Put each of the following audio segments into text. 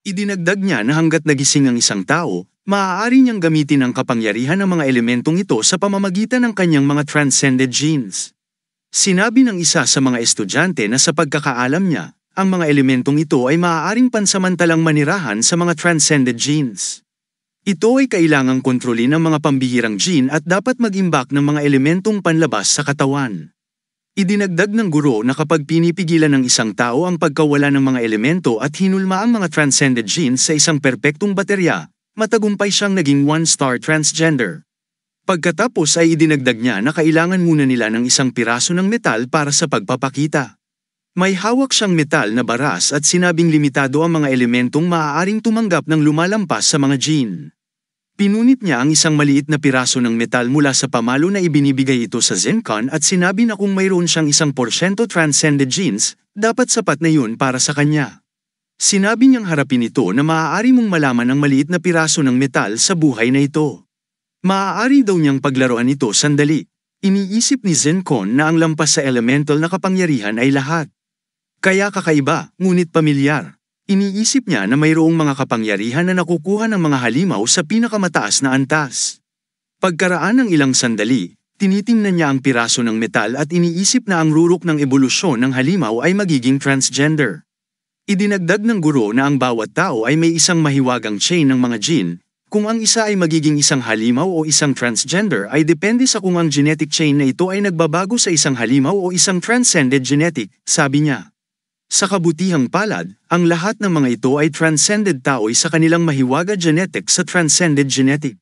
Idinagdag niya na hanggat nagising ang isang tao, maaari niyang gamitin ang kapangyarihan ng mga elementong ito sa pamamagitan ng kanyang mga transcended genes. Sinabi ng isa sa mga estudyante na sa pagkakaalam niya, ang mga elementong ito ay maaaring pansamantalang manirahan sa mga transcended genes. Ito ay kailangang kontrolin ng mga pambihirang gene at dapat mag-imbak ng mga elementong panlabas sa katawan. Idinagdag ng guro na kapag pinipigilan ng isang tao ang pagkawala ng mga elemento at hinulma ang mga transcended genes sa isang perpektong baterya, matagumpay siyang naging one-star transgender. Pagkatapos ay idinagdag niya na kailangan muna nila ng isang piraso ng metal para sa pagpapakita. May hawak siyang metal na baras at sinabing limitado ang mga elementong maaaring tumanggap ng lumalampas sa mga gene. Pinunit niya ang isang maliit na piraso ng metal mula sa pamalo na ibinibigay ito sa Zencon at sinabi na kung mayroon siyang 1% transcended genes, dapat sapat na yun para sa kanya. Sinabi niyang harapin ito na maaari mong malaman ang maliit na piraso ng metal sa buhay na ito. Maaari daw niyang paglaruan ito sandali. Iniisip ni Zencon na ang lampas sa elemental na kapangyarihan ay lahat. Kaya kakaiba, ngunit pamilyar. Iniisip niya na mayroong mga kapangyarihan na nakukuha ng mga halimaw sa pinakamataas na antas. Pagkaraan ng ilang sandali, tinitingnan niya ang piraso ng metal at iniisip na ang rurok ng ebolusyon ng halimaw ay magiging transgender. Idinagdag ng guro na ang bawat tao ay may isang mahiwagang chain ng mga gene, kung ang isa ay magiging isang halimaw o isang transgender ay depende sa kung ang genetic chain na ito ay nagbabago sa isang halimaw o isang transcended genetic, sabi niya. Sa kabutihang palad, ang lahat ng mga ito ay transcended tao'y sa kanilang mahiwaga genetic sa transcended genetic.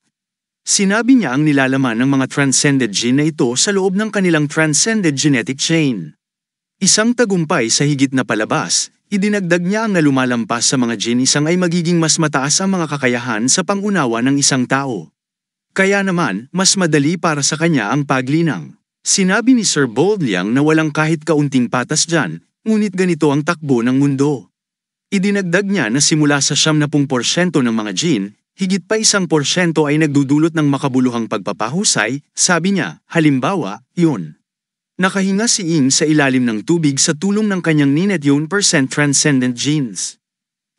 Sinabi niya ang nilalaman ng mga transcended gene na ito sa loob ng kanilang transcended genetic chain. Isang tagumpay sa higit na palabas, idinagdag niya ang na lumalampas sa mga gene isang ay magiging mas mataas ang mga kakayahan sa pangunawa ng isang tao. Kaya naman, mas madali para sa kanya ang paglinang. Sinabi ni Sir Boldliang na walang kahit kaunting patas dyan, ngunit ganito ang takbo ng mundo. Idinagdag niya na simula sa 70% ng mga gene, higit pa 1% ay nagdudulot ng makabuluhang pagpapahusay, sabi niya, halimbawa, yun. Nakahinga si Ing sa ilalim ng tubig sa tulong ng kanyang 1% transcendent genes.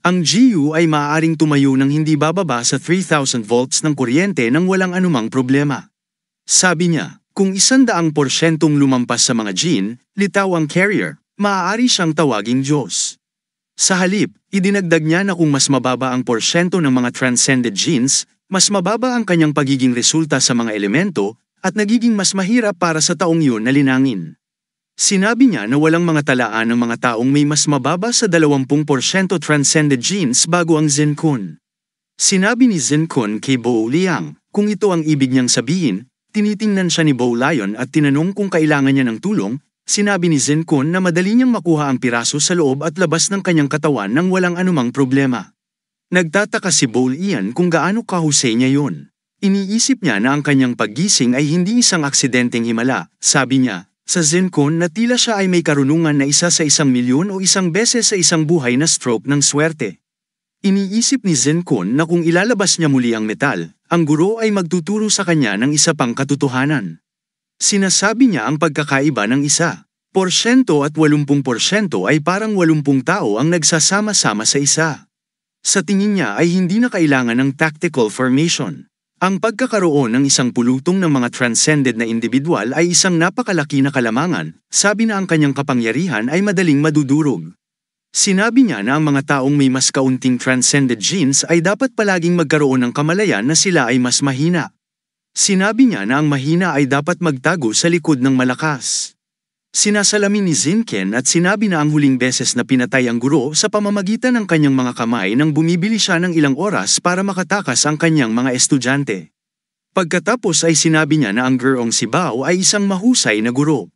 Ang GU ay maaaring tumayo ng hindi bababa sa 3,000 volts ng kuryente nang walang anumang problema. Sabi niya, kung 100% lumampas sa mga gene, litaw ang carrier, maaari siyang tawaging Diyos. Sa halip, idinagdag niya na kung mas mababa ang porsyento ng mga transcended genes, mas mababa ang kanyang pagiging resulta sa mga elemento, at nagiging mas mahirap para sa taong yun na linangin. Sinabi niya na walang mga talaan ng mga taong may mas mababa sa 20% transcended genes bago ang Zencon. Sinabi ni Zencon kay Bo Liang, kung ito ang ibig niyang sabihin, tinitingnan siya ni Bo Lion at tinanong kung kailangan niya ng tulong. Sinabi ni Zencon na madali niyang makuha ang piraso sa loob at labas ng kanyang katawan nang walang anumang problema. Nagtataka si Bo Lian kung gaano kahusay niya yun. Iniisip niya na ang kanyang paggising ay hindi isang aksidenteng himala, sabi niya, sa Zencon na tila siya ay may karunungan na 1 sa 1,000,000 o isang beses sa isang buhay na stroke ng swerte. Iniisip ni Zencon na kung ilalabas niya muli ang metal, ang guro ay magtuturo sa kanya ng isa pang katotohanan. Sinasabi niya ang pagkakaiba ng 1% at 80% ay parang 80 tao ang nagsasama-sama sa isa. Sa tingin niya ay hindi na kailangan ng tactical formation. Ang pagkakaroon ng isang pulutong ng mga transcended na individual ay isang napakalaki na kalamangan, sabi na ang kanyang kapangyarihan ay madaling madudurog. Sinabi niya na ang mga taong may mas kaunting transcended genes ay dapat palaging magkaroon ng kamalayan na sila ay mas mahina. Sinabi niya na ang mahina ay dapat magtago sa likod ng malakas. Sinasalamin ni Zinken at sinabi na ang huling beses na pinatay ang guro sa pamamagitan ng kanyang mga kamay nang bumibili siya ng ilang oras para makatakas ang kanyang mga estudyante. Pagkatapos ay sinabi niya na ang gurong si Bao ay isang mahusay na guro.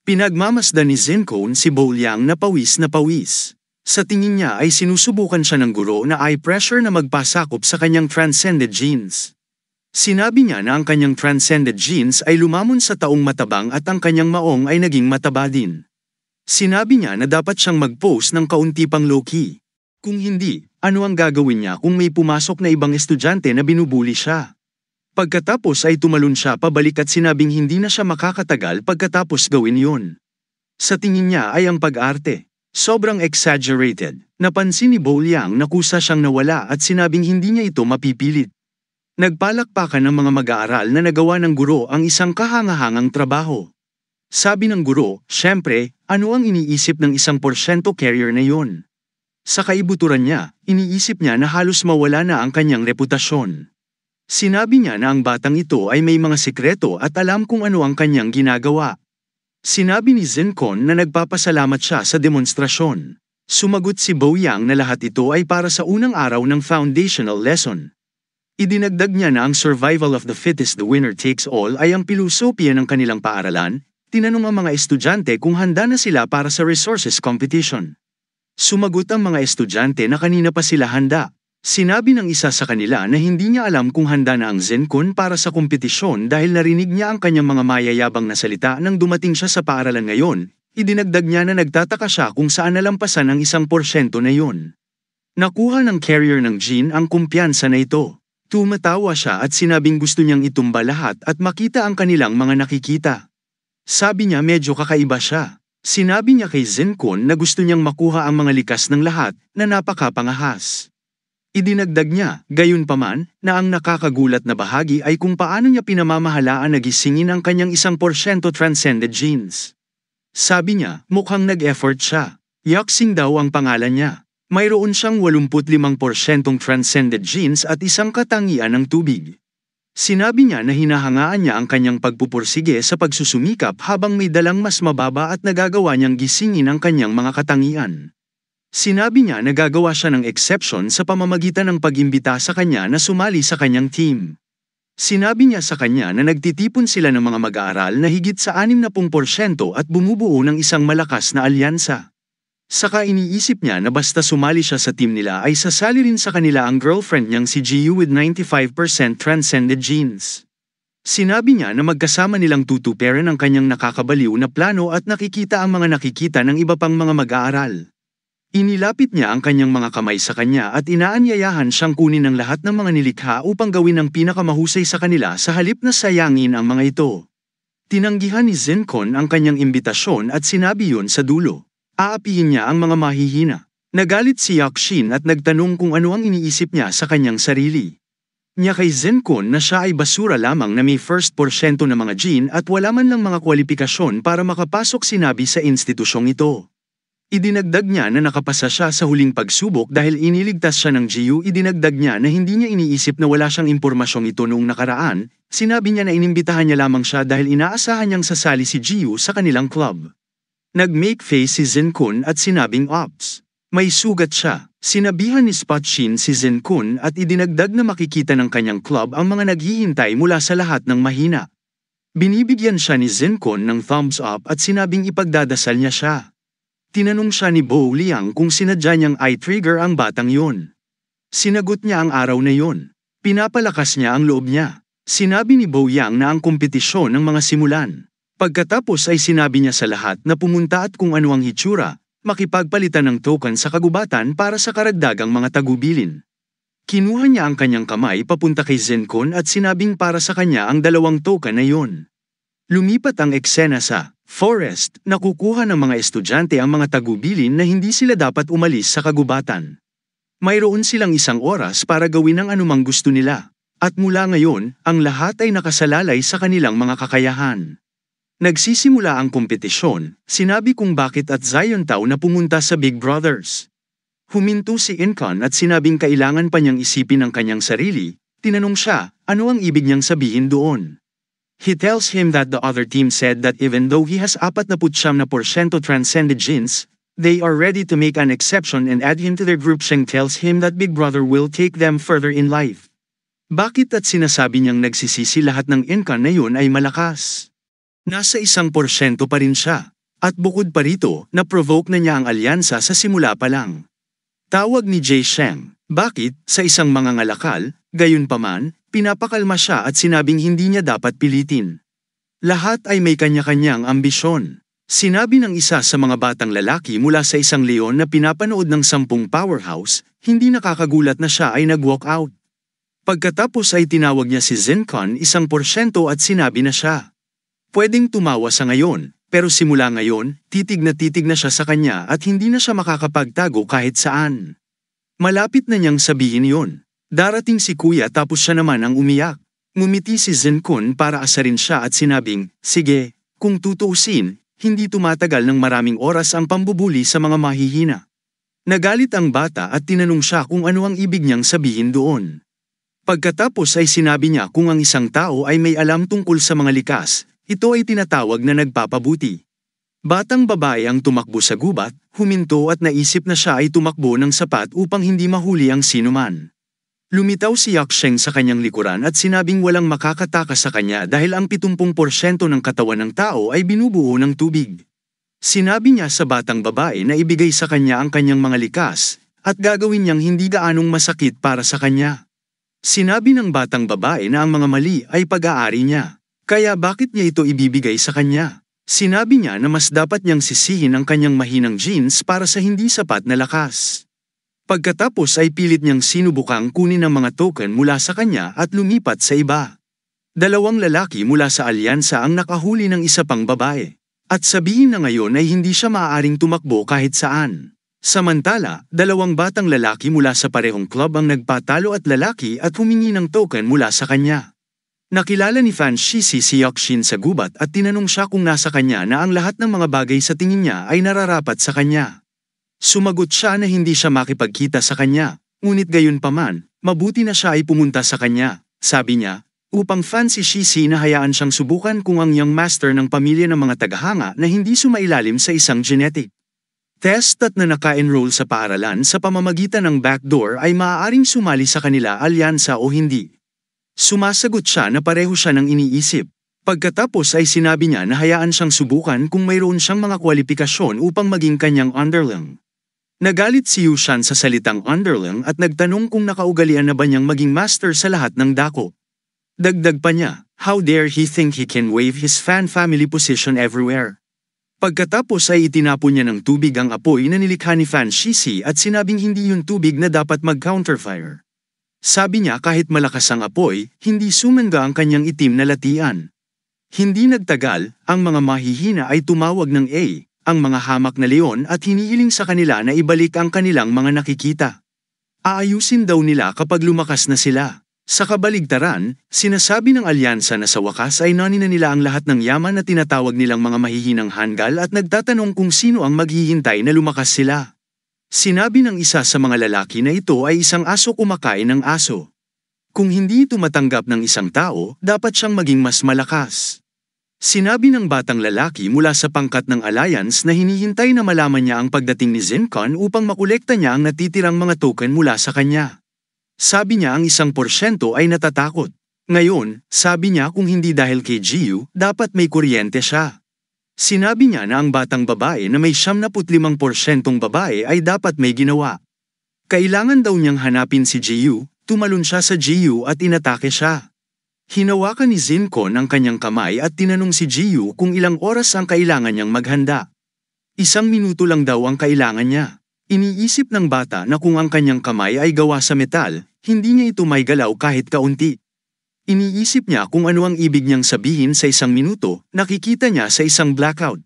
Pinagmamasdan ni Zencon si Bo Liang na pawis na pawis. Sa tingin niya ay sinusubukan siya ng guro na eye pressure na magpasakop sa kanyang transcended genes. Sinabi niya na ang kanyang transcended genes ay lumamon sa taong matabang at ang kanyang maong ay naging mataba din. Sinabi niya na dapat siyang mag-post ng kaunti pang low-key. Kung hindi, ano ang gagawin niya kung may pumasok na ibang estudyante na binubuli siya? Pagkatapos ay tumalon siya pabalik at sinabing hindi na siya makakatagal pagkatapos gawin yun. Sa tingin niya ay ang pag-arte. Sobrang exaggerated. Napansin ni Bo Liang na kusa siyang nawala at sinabing hindi niya ito mapipilit. Nagpalakpakan ng mga mag-aaral na nagawa ng guro ang isang kahangahangang trabaho. Sabi ng guro, syempre, ano ang iniisip ng 1% carrier na yon? Sa kaibuturan niya, iniisip niya na halos mawala na ang kanyang reputasyon. Sinabi niya na ang batang ito ay may mga sikreto at alam kung ano ang kanyang ginagawa. Sinabi ni Zencon na nagpapasalamat siya sa demonstrasyon. Sumagot si Bo Yang na lahat ito ay para sa unang araw ng foundational lesson. Idinagdag niya na ang survival of the fittest, the winner takes all ay ang pilosopiya ng kanilang paaralan. Tinanong ang mga estudyante kung handa na sila para sa resources competition. Sumagot ang mga estudyante na kanina pa sila handa. Sinabi ng isa sa kanila na hindi niya alam kung handa na ang Zencon para sa kompetisyon dahil narinig niya ang kanyang mga mayayabang na salita nang dumating siya sa paaralan ngayon. Idinagdag niya na nagtataka siya kung saan nalampasan ang 1% na yun. Nakuha ng carrier ng Jin ang kumpiyansa na ito. Tumatawa siya at sinabing gusto niyang itumba lahat at makita ang kanilang mga nakikita. Sabi niya medyo kakaiba siya. Sinabi niya kay Zencon na gusto niyang makuha ang mga likas ng lahat na napakapangahas. Idinagdag niya, gayunpaman, na ang nakakagulat na bahagi ay kung paano niya pinamamahalaan na gisingin ang kanyang 1% transcended genes. Sabi niya, mukhang nag-effort siya. Yaxing daw ang pangalan niya. Mayroon siyang 85% transcended genes at isang katangian ng tubig. Sinabi niya na hinahangaan niya ang kanyang pagpupursige sa pagsusumikap habang may dalang mas mababa at nagagawa niyang gisingin ang kanyang mga katangian. Sinabi niya na gagawa siya ng exception sa pamamagitan ng pag-imbita sa kanya na sumali sa kanyang team. Sinabi niya sa kanya na nagtitipon sila ng mga mag-aaral na higit sa 60% at bumubuo ng isang malakas na alyansa. Saka iniisip niya na basta sumali siya sa team nila ay sasali rin sa kanila ang girlfriend niyang si Jiu with 95% transcended genes. Sinabi niya na magkasama nilang tutuperan ang kanyang nakakabaliw na plano at nakikita ang mga nakikita ng iba pang mga mag-aaral. Inilapit niya ang kanyang mga kamay sa kanya at inaanyayahan siyang kunin ang lahat ng mga nilikha upang gawin ang pinakamahusay sa kanila sa halip na sayangin ang mga ito. Tinanggihan ni Zencon ang kanyang imbitasyon at sinabi yun sa dulo. Aapihin niya ang mga mahihina. Nagalit si Yaxin at nagtanong kung ano ang iniisip niya sa kanyang sarili. Niya kay Zencon na siya ay basura lamang na may 1% na mga gene at wala man lang mga kwalifikasyon para makapasok sinabi sa institusyong ito. Idinagdag niya na nakapasa siya sa huling pagsubok dahil iniligtas siya ng Jiu. Idinagdag niya na hindi niya iniisip na wala siyang impormasyong ito noong nakaraan. Sinabi niya na inimbitahan niya lamang siya dahil inaasahan niyang sasali si Jiu sa kanilang club. Nag-make face si Zencon at sinabing ops. May sugat siya. Sinabihan ni Spotchin si Zencon at idinagdag na makikita ng kanyang club ang mga naghihintay mula sa lahat ng mahina. Binibigyan siya ni Zencon ng thumbs up at sinabing ipagdadasal niya siya. Tinanong siya ni Bo Liang kung sinadya niyang eye-trigger ang batang yon. Sinagot niya ang araw na yon. Pinapalakas niya ang loob niya. Sinabi ni Bo Yang na ang kompetisyon ng mga simulan. Pagkatapos ay sinabi niya sa lahat na pumunta at kung ano ang hitsura, makipagpalitan ng token sa kagubatan para sa karagdagang mga tagubilin. Kinuha niya ang kanyang kamay papunta kay Zencon at sinabing para sa kanya ang 2 token na yon. Lumipat ang eksena sa forest na kukuha ng mga estudyante ang mga tagubilin na hindi sila dapat umalis sa kagubatan. Mayroon silang 1 oras para gawin ang anumang gusto nila. At mula ngayon, ang lahat ay nakasalalay sa kanilang mga kakayahan. Nagsisimula ang kompetisyon, sinabi kung bakit at Zion Tao na pumunta sa Big Brothers. Huminto si Incon at sinabing kailangan pa niyang isipin ang kanyang sarili. Tinanong siya, ano ang ibig niyang sabihin doon? He tells him that the other team said that even though he has 49% transcended genes, they are ready to make an exception and add him to their group. Sheng tells him that Big Brother will take them further in life. Bakit at sinasabi niyang nagsisisi lahat ng Incon na yun ay malakas? Nasa 1% pa rin siya. At bukod pa rito, na-provoke na niya ang alyansa sa simula pa lang. Tawag ni Jay Sheng, bakit, sa isang mangangalakal, gayunpaman, pinapakalma siya at sinabing hindi niya dapat pilitin. Lahat ay may kanya-kanyang ambisyon. Sinabi ng isa sa mga batang lalaki mula sa isang leon na pinapanood ng 10 powerhouse, hindi nakakagulat na siya ay nag-walk out. Pagkatapos ay tinawag niya si Zencon 1% at sinabi na siya. Pwedeng tumawa sa ngayon, Pero simula ngayon, titig na siya sa kanya at hindi na siya makakapagtago kahit saan. Malapit na niyang sabihin yon. Darating si kuya tapos siya naman ang umiyak. Ngumiti si Zenkun para asarin siya at sinabing, sige, kung tutuusin, hindi tumatagal ng maraming oras ang pambubuli sa mga mahihina. Nagalit ang bata at tinanong siya kung ano ang ibig niyang sabihin doon. Pagkatapos ay sinabi niya kung ang isang tao ay may alam tungkol sa mga likas, ito ay tinatawag na nagpapabuti. Batang babae ang tumakbo sa gubat, huminto at naisip na siya ay tumakbo ng sapat upang hindi mahuli ang sinuman. Lumitaw si Yaksheng sa kanyang likuran at sinabing walang makakatakas sa kanya dahil ang 70% ng katawan ng tao ay binubuo ng tubig. Sinabi niya sa batang babae na ibigay sa kanya ang kanyang mga likas, at gagawin niyang hindi gaanong masakit para sa kanya. Sinabi ng batang babae na ang mga mali ay pag-aari niya, kaya bakit niya ito ibibigay sa kanya? Sinabi niya na mas dapat niyang sisihin ang kanyang mahinang genes para sa hindi sapat na lakas. Pagkatapos ay pilit niyang sinubukang kunin ang mga token mula sa kanya at lumipat sa iba. Dalawang lalaki mula sa alyansa ang nakahuli ng isa pang babae. At sabihin na ngayon ay hindi siya maaaring tumakbo kahit saan. Samantala, dalawang batang lalaki mula sa parehong club ang nagpatalo at lalaki at humingi ng token mula sa kanya. Nakilala ni Fan Shisi si Yakshin sa gubat at tinanong siya kung nasa kanya na ang lahat ng mga bagay sa tingin niya ay nararapat sa kanya. Sumagot siya na hindi siya makipagkita sa kanya, ngunit gayon paman, mabuti na siya ay pumunta sa kanya, sabi niya, upang Fan si Shisi na hayaan siyang subukan kung ang young master ng pamilya ng mga tagahanga na hindi sumailalim sa isang genetic test at na naka-enroll sa paaralan sa pamamagitan ng backdoor ay maaaring sumali sa kanila alyansa o hindi. Sumasagot siya na pareho siya ng iniisip. Pagkatapos ay sinabi niya na hayaan siyang subukan kung mayroon siyang mga kwalifikasyon upang maging kanyang underling. Nagalit si Yushan sa salitang underling at nagtanong kung nakaugalian na ba niyang maging master sa lahat ng dako. Dagdag pa niya, how dare he think he can wave his fan family position everywhere. Pagkatapos ay itinapon niya ng tubig ang apoy na nilikha ni Fan Shisi at sinabing hindi yun tubig na dapat mag-counterfire. Sabi niya kahit malakas ang apoy, hindi sumangga ang kanyang itim na latian. Hindi nagtagal, ang mga mahihina ay tumawag ng A, ang mga hamak na leon at hinihiling sa kanila na ibalik ang kanilang mga nakikita. Aayusin daw nila kapag lumakas na sila. Sa kabaligtaran, sinasabi ng alyansa na sa wakas ay nani na nila ang lahat ng yaman na tinatawag nilang mga mahihinang hanggal at nagtatanong kung sino ang maghihintay na lumakas sila. Sinabi ng isa sa mga lalaki na ito ay isang aso kumakain ng aso. Kung hindi ito matanggap ng isang tao, dapat siyang maging mas malakas. Sinabi ng batang lalaki mula sa pangkat ng alliance na hinihintay na malaman niya ang pagdating ni Zenkun upang makolekta niya ang natitirang mga token mula sa kanya. Sabi niya ang 1% ay natatakot. Ngayon, sabi niya kung hindi dahil kay Jiu, dapat may kuryente siya. Sinabi niya na ang batang babae na may 75% babae ay dapat may ginawa. Kailangan daw niyang hanapin si Jiu, tumalon siya sa Jiu at inatake siya. Hinawakan ni Zenkun ang kanyang kamay at tinanong si Jiu kung ilang oras ang kailangan niyang maghanda. 1 minuto lang daw ang kailangan niya. Iniisip ng bata na kung ang kanyang kamay ay gawa sa metal, hindi niya ito may galaw kahit kaunti. Iniisip niya kung ano ang ibig niyang sabihin sa 1 minuto, nakikita niya sa isang blackout.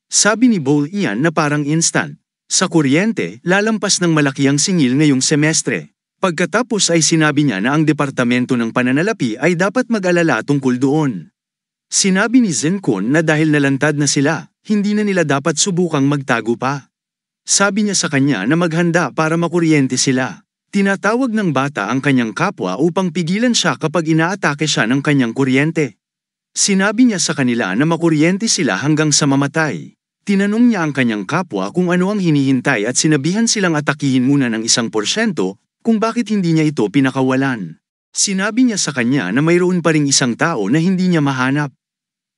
Sabi ni Bol Ian na parang instant. Sa kuryente, lalampas ng malaki ang singil ngayong semestre. Pagkatapos ay sinabi niya na ang Departamento ng Pananalapi ay dapat mag-alala tungkol doon. Sinabi ni Zenkun na dahil nalantad na sila, hindi na nila dapat subukang magtago pa. Sabi niya sa kanya na maghanda para makuryente sila. Tinatawag ng bata ang kanyang kapwa upang pigilan siya kapag inaatake siya ng kanyang kuryente. Sinabi niya sa kanila na makuryente sila hanggang sa mamatay. Tinanong niya ang kanyang kapwa kung ano ang hinihintay at sinabihan silang atakihin muna ng 1% kung bakit hindi niya ito pinakawalan. Sinabi niya sa kanya na mayroon pa ring isang tao na hindi niya mahanap.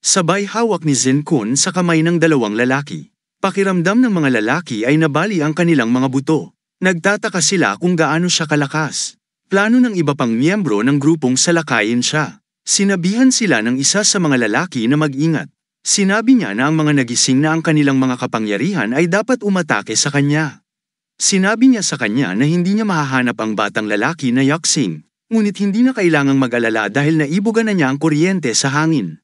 Sabay hawak ni Zenkun sa kamay ng dalawang lalaki. Pakiramdam ng mga lalaki ay nabali ang kanilang mga buto. Nagtataka sila kung gaano siya kalakas. Plano ng iba pang miyembro ng grupong salakayin siya. Sinabihan sila ng isa sa mga lalaki na mag-ingat. Sinabi niya na ang mga nagising na ang kanilang mga kapangyarihan ay dapat umatake sa kanya. Sinabi niya sa kanya na hindi niya mahahanap ang batang lalaki na Yaksing, ngunit hindi na kailangang mag-alala dahil naibugan na niya ang kuryente sa hangin.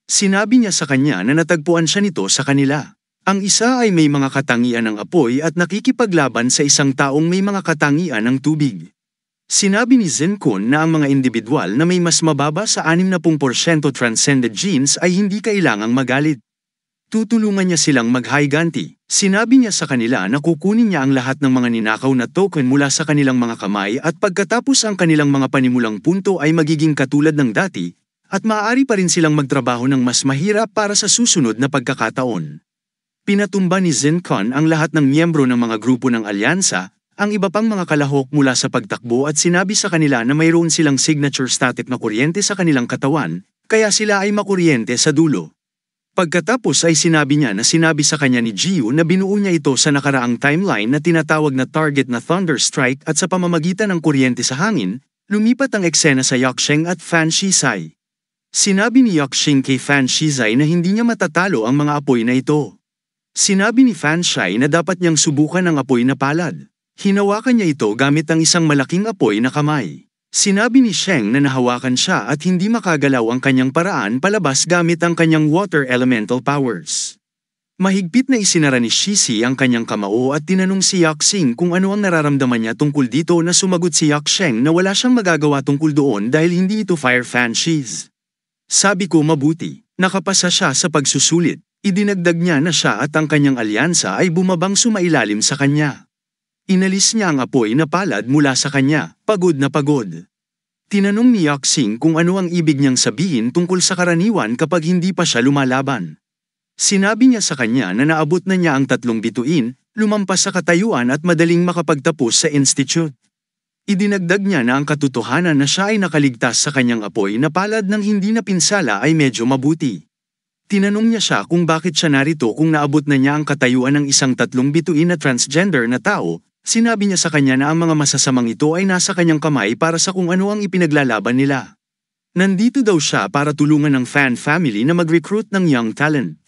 Sinabi niya sa kanya na natagpuan siya nito sa kanila. Ang isa ay may mga katangian ng apoy at nakikipaglaban sa isang taong may mga katangian ng tubig. Sinabi ni Zenkun na ang mga individual na may mas mababa sa 60% transcended genes ay hindi kailangang magalit. Tutulungan niya silang maghiganti. Sinabi niya sa kanila na kukunin niya ang lahat ng mga ninakaw na token mula sa kanilang mga kamay at pagkatapos ang kanilang mga panimulang punto ay magiging katulad ng dati, at maaari pa rin silang magtrabaho ng mas mahirap para sa susunod na pagkakataon. Pinatumba ni Zenkun ang lahat ng miyembro ng mga grupo ng alyansa, ang iba pang mga kalahok mula sa pagtakbo at sinabi sa kanila na mayroon silang signature static na kuryente sa kanilang katawan, kaya sila ay makuryente sa dulo. Pagkatapos ay sinabi niya na sinabi sa kanya ni Jiu na binuo niya ito sa nakaraang timeline na tinatawag na target na Thunder Strike at sa pamamagitan ng kuryente sa hangin, lumipat ang eksena sa Yaksheng at Fan Shizai. Sinabi ni Yaksheng kay Fan Shizai na hindi niya matatalo ang mga apoy na ito. Sinabi ni Fan Shai na dapat niyang subukan ang apoy na palad. Hinawakan niya ito gamit ang isang malaking apoy na kamay. Sinabi ni Sheng na nahawakan siya at hindi makagalaw ang kanyang paraan palabas gamit ang kanyang water elemental powers. Mahigpit na isinara ni Shizi ang kanyang kamao at tinanong si Yaksheng kung ano ang nararamdaman niya tungkol dito na sumagot si Yaksheng na wala siyang magagawa tungkol doon dahil hindi ito fire fan Shiz. Sabi ko mabuti, nakapasa siya sa pagsusulit. Idinagdag niya na siya at ang kanyang alyansa ay bumabang sumailalim sa kanya. Inalis niya ang apoy na palad mula sa kanya, pagod na pagod. Tinanong ni Yaksheng kung ano ang ibig niyang sabihin tungkol sa karaniwan kapag hindi pa siya lumalaban. Sinabi niya sa kanya na naabot na niya ang 3 bituin, lumampas sa katayuan at madaling makapagtapos sa institute. Idinagdag niya na ang katotohanan na siya ay nakaligtas sa kanyang apoy na palad ng hindi napinsala ay medyo mabuti. Tinanong niya siya kung bakit siya narito kung naabot na niya ang katayuan ng isang 3 bituin na transgender na tao. Sinabi niya sa kanya na ang mga masasamang ito ay nasa kanyang kamay para sa kung ano ang ipinaglalaban nila. Nandito daw siya para tulungan ng fan family na mag-recruit ng young talent.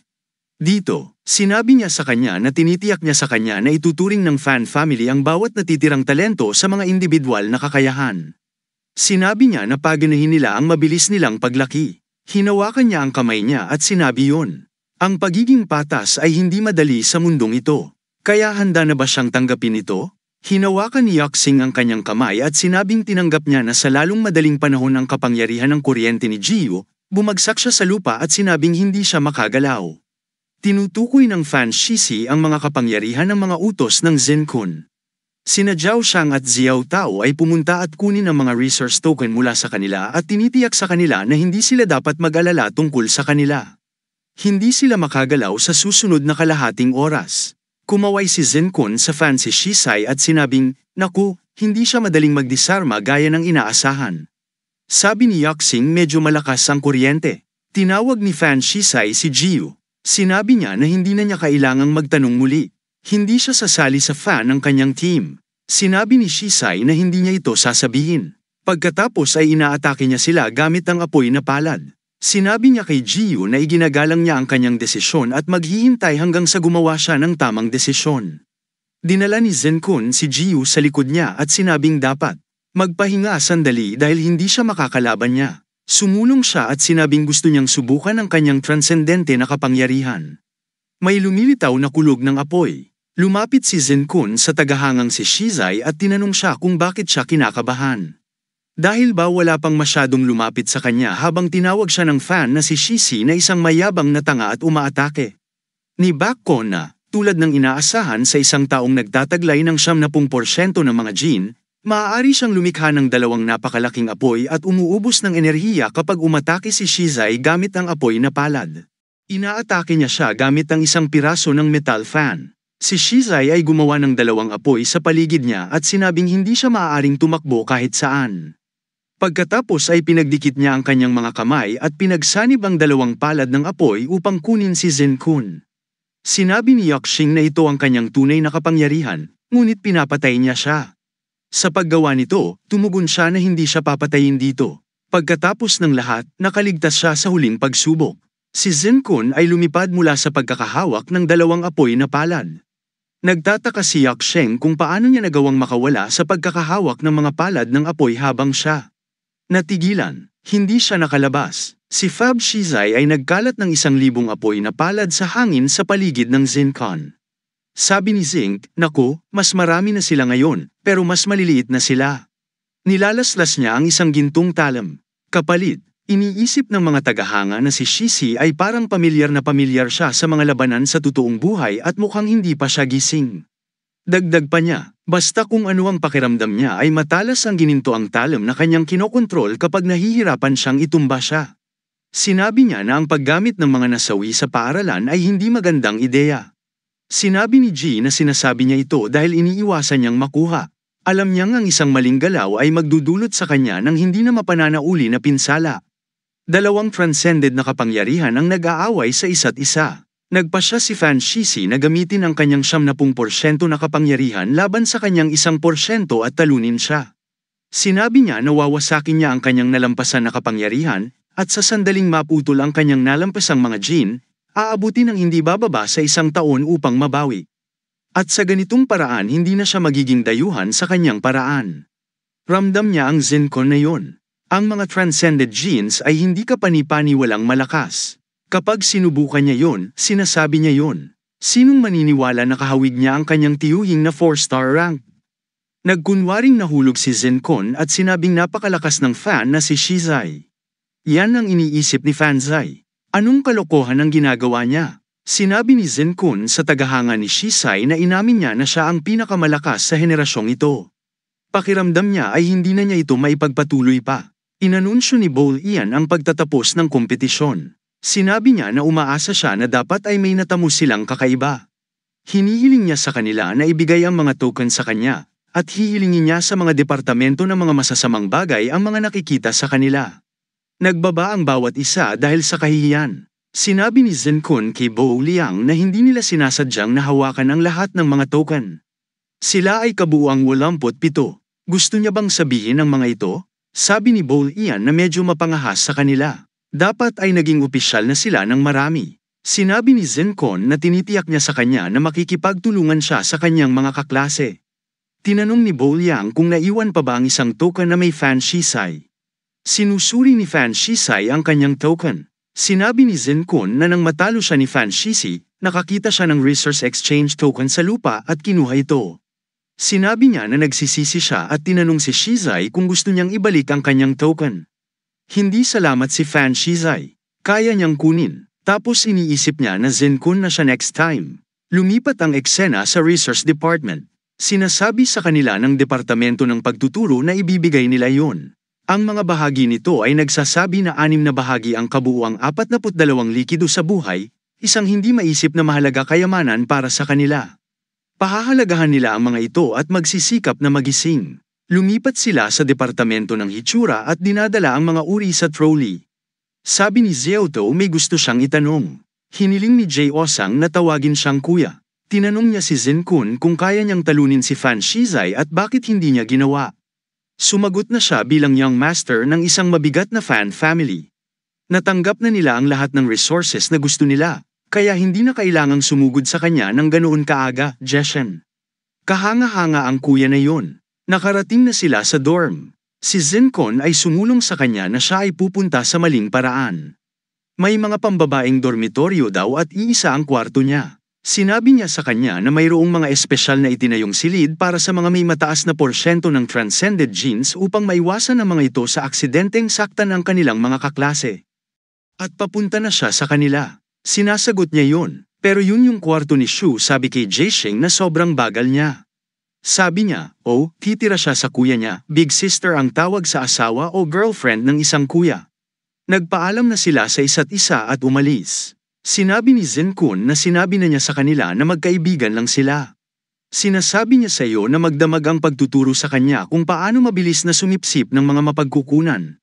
Dito, sinabi niya sa kanya na tinitiyak niya sa kanya na ituturing ng fan family ang bawat natitirang talento sa mga individual na kakayahan. Sinabi niya na paganahin nila ang mabilis nilang paglaki. Hinawakan niya ang kamay niya at sinabi yon. Ang pagiging patas ay hindi madali sa mundong ito. Kaya handa na ba siyang tanggapin ito? Hinawakan ni Yaksheng ang kanyang kamay at sinabing tinanggap niya na sa lalong madaling panahon ang kapangyarihan ng kuryente ni Jiu, bumagsak siya sa lupa at sinabing hindi siya makagalaw. Tinutukoy ng Fan Shizi ang mga kapangyarihan ng mga utos ng Zenkun. Sina Zhao Shang at Xiao Tao ay pumunta at kunin ang mga resource token mula sa kanila at tinitiyak sa kanila na hindi sila dapat mag-alala tungkol sa kanila. Hindi sila makagalaw sa susunod na kalahating oras. Kumaway si Zenkun sa Fan Shizai at sinabing, "Naku, hindi siya madaling magdisarma gaya ng inaasahan." Sabi ni Yaksheng medyo malakas ang kuryente. Tinawag ni Fan Shizai si Jiu. Sinabi niya na hindi na niya kailangang magtanong muli. Hindi siya sasali sa fan ng kanyang team. Sinabi ni Shizai na hindi niya ito sasabihin. Pagkatapos ay inaatake niya sila gamit ang apoy na palad. Sinabi niya kay Jiu na iginagalang niya ang kanyang desisyon at maghihintay hanggang sa gumawa siya ng tamang desisyon. Dinala ni Zenkun si Jiu sa likod niya at sinabing dapat magpahinga sandali dahil hindi siya makakalaban niya. Sumulong siya at sinabing gusto niyang subukan ang kanyang transcendente na kapangyarihan. May lumilitaw na kulog ng apoy. Lumapit si Zenkun sa tagahangang si Shizai at tinanong siya kung bakit siya kinakabahan. Dahil ba wala pang masyadong lumapit sa kanya habang tinawag siya ng fan na si Shizi na isang mayabang na tanga at umaatake. Ni Bakkon na, tulad ng inaasahan sa isang taong nagtataglay ng 70% ng mga gene, maaari siyang lumikha ng 2 napakalaking apoy at umuubos ng enerhiya kapag umatake si Shizai gamit ang apoy na palad. Inaatake niya siya gamit ang isang piraso ng metal fan. Si Shizai ay gumawa ng 2 apoy sa paligid niya at sinabing hindi siya maaaring tumakbo kahit saan. Pagkatapos ay pinagdikit niya ang kanyang mga kamay at pinagsanib ang 2 palad ng apoy upang kunin si Zenkun. Sinabi ni Yaksheng na ito ang kanyang tunay na kapangyarihan, ngunit pinapatay niya siya. Sa paggawa nito, tumugon siya na hindi siya papatayin dito. Pagkatapos ng lahat, nakaligtas siya sa huling pagsubok. Si Zenkun ay lumipad mula sa pagkakahawak ng 2 apoy na palad. Nagtataka si Yaksheng kung paano niya nagawang makawala sa pagkakahawak ng mga palad ng apoy habang siya natigilan. Hindi siya nakalabas. Si Fab Shizai ay nagkalat ng 1,000 apoy na palad sa hangin sa paligid ng Zincon. Sabi ni Zinc, "Naku, mas marami na sila ngayon, pero mas maliliit na sila." Nilalaslas niya ang isang gintong talam. Kapalit, iniisip ng mga tagahanga na si Shishi ay parang pamilyar siya sa mga labanan sa totoong buhay at mukhang hindi pa siya gising. Dagdag pa niya, basta kung ano ang pakiramdam niya ay matalas ang ginintoang talam na kanyang kinokontrol kapag nahihirapan siyang itumba siya. Sinabi niya na ang paggamit ng mga nasawi sa paaralan ay hindi magandang ideya. Sinabi ni G na sinasabi niya ito dahil iniiwasan niyang makuha. Alam niyang ang isang maling galaw ay magdudulot sa kanya ng hindi na mapananauli na pinsala. Dalawang transcended na kapangyarihan ang nag-aaway sa isa't isa. Nagpasya si Fan Shishi na gamitin ang kanyang 70% na kapangyarihan laban sa kanyang 1% at talunin siya. Sinabi niya na wawasakin niya ang kanyang nalampasan na kapangyarihan at sa sandaling maputol ang kanyang nalampasang mga jin, aabuti ng hindi bababa sa 1 taon upang mabawi. At sa ganitong paraan hindi na siya magiging dayuhan sa kanyang paraan. Ramdam niya ang Zincon na yun. Ang mga transcended genes ay hindi kapani-paniwalang malakas. Kapag sinubukan niya yon, sinasabi niya yon. Sinong maniniwala na kahawig niya ang kanyang tiyuhing na 4-star rank? Nagkunwaring nahulog si Zincon at sinabing napakalakas ng fan na si Shizai. Yan ang iniisip ni Fanzai. Anong kalokohan ang ginagawa niya? Sinabi ni Zincon sa tagahanga ni Shizai na inamin niya na siya ang pinakamalakas sa henerasyong ito. Pakiramdam niya ay hindi na niya ito maipagpatuloy pa. Inanunsyo ni Bowl Ian ang pagtatapos ng kompetisyon. Sinabi niya na umaasa siya na dapat ay may natamo silang kakaiba. Hinihiling niya sa kanila na ibigay ang mga token sa kanya, at hihilingin niya sa mga departamento ng mga masasamang bagay ang mga nakikita sa kanila. Nagbaba ang bawat isa dahil sa kahihiyan. Sinabi ni Zincon kay Bowl Liang na hindi nila sinasadyang nahawakan ang lahat ng mga token. Sila ay kabuuang 87. Gusto niya bang sabihin ang mga ito? Sabi ni Bowl Ian na medyo mapangahas sa kanila. Dapat ay naging opisyal na sila ng marami. Sinabi ni Zincon na tinitiyak niya sa kanya na makikipagtulungan siya sa kanyang mga kaklase. Tinanong ni Bowl Yang kung naiwan pa ba ang isang token na may Fan Shizai. Sinusuri ni Fan Shizai ang kanyang token. Sinabi ni Zincon na nang matalo siya ni Fan Shishi, nakakita siya ng resource exchange token sa lupa at kinuha ito. Sinabi niya na nagsisisi siya at tinanong si Shizai kung gusto niyang ibalik ang kanyang token. Hindi salamat si Fan Shizai. Kaya niyang kunin. Tapos iniisip niya na Zincon na siya next time. Lumipat ang eksena sa Resource Department. Sinasabi sa kanila ng Departamento ng Pagtuturo na ibibigay nila yon. Ang mga bahagi nito ay nagsasabi na 6 na bahagi ang kabuuang 42 likido sa buhay, isang hindi maisip na mahalaga kayamanan para sa kanila. Pahahalagahan nila ang mga ito at magsisikap na magising. Lumipat sila sa departamento ng hitsura at dinadala ang mga uri sa trolley. Sabi ni Zeuto may gusto siyang itanong. Hiniling ni Jay Osang na tawagin siyang kuya. Tinanong niya si Zincon kung kaya niyang talunin si Fan Shizai at bakit hindi niya ginawa. Sumagot na siya bilang young master ng isang mabigat na fan family. Natanggap na nila ang lahat ng resources na gusto nila, kaya hindi na kailangang sumugod sa kanya ng ganoon kaaga, Jeshen. Kahanga-hanga ang kuya na yon. Nakarating na sila sa dorm. Si Zincon ay sumulong sa kanya na siya ay pupunta sa maling paraan. May mga pambabaeng dormitoryo daw at iisa ang kwarto niya. Sinabi niya sa kanya na mayroong mga espesyal na itinayong silid para sa mga may mataas na porsyento ng transcended genes upang maiwasan ang mga ito sa aksidenteng saktan ng kanilang mga kaklase. At papunta na siya sa kanila. Sinasagot niya yon, pero yun yung kwarto ni Shu, sabi kay Jaisheng na sobrang bagal niya. Sabi niya, titira siya sa kuya niya, big sister ang tawag sa asawa o girlfriend ng isang kuya. Nagpaalam na sila sa isa't isa at umalis. Sinabi ni Zincon na sinabi na niya sa kanila na magkaibigan lang sila. Sinasabi niya sa iyo na magdamag ang pagtuturo sa kanya kung paano mabilis na sumipsip ng mga mapagkukunan.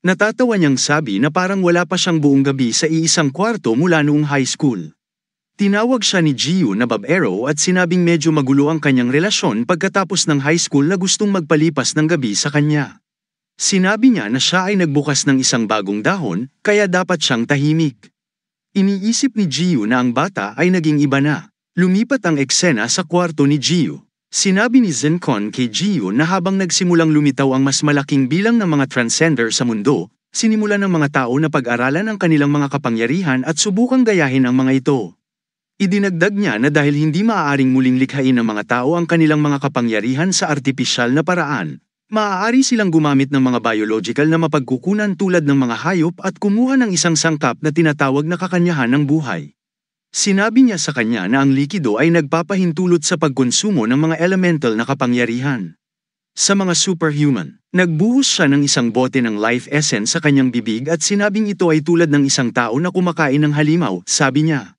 Natatawa niyang sabi na parang wala pa siyang buong gabi sa iisang kwarto mula noong high school. Tinawag siya ni Jiu na babero at sinabing medyo magulo ang kanyang relasyon pagkatapos ng high school na gustong magpalipas ng gabi sa kanya. Sinabi niya na siya ay nagbukas ng isang bagong dahon, kaya dapat siyang tahimik. Iniisip ni Jiu na ang bata ay naging iba na. Lumipat ang eksena sa kwarto ni Jiu. Sinabi ni Zincon kay Jiu na habang nagsimulang lumitaw ang mas malaking bilang ng mga transcender sa mundo, Sinimulan ng mga tao na pag-aralan ang kanilang mga kapangyarihan at subukang gayahin ang mga ito. Idinagdag niya na dahil hindi maaaring muling likhain ng mga tao ang kanilang mga kapangyarihan sa artipisyal na paraan, maaari silang gumamit ng mga biological na mapagkukunan tulad ng mga hayop at kumuha ng isang sangkap na tinatawag na kakanyahan ng buhay. Sinabi niya sa kanya na ang likido ay nagpapahintulot sa pagkonsumo ng mga elemental na kapangyarihan. Sa mga superhuman, nagbuhos siya ng isang bote ng life essence sa kanyang bibig at sinabing ito ay tulad ng isang tao na kumakain ng halimaw, sabi niya.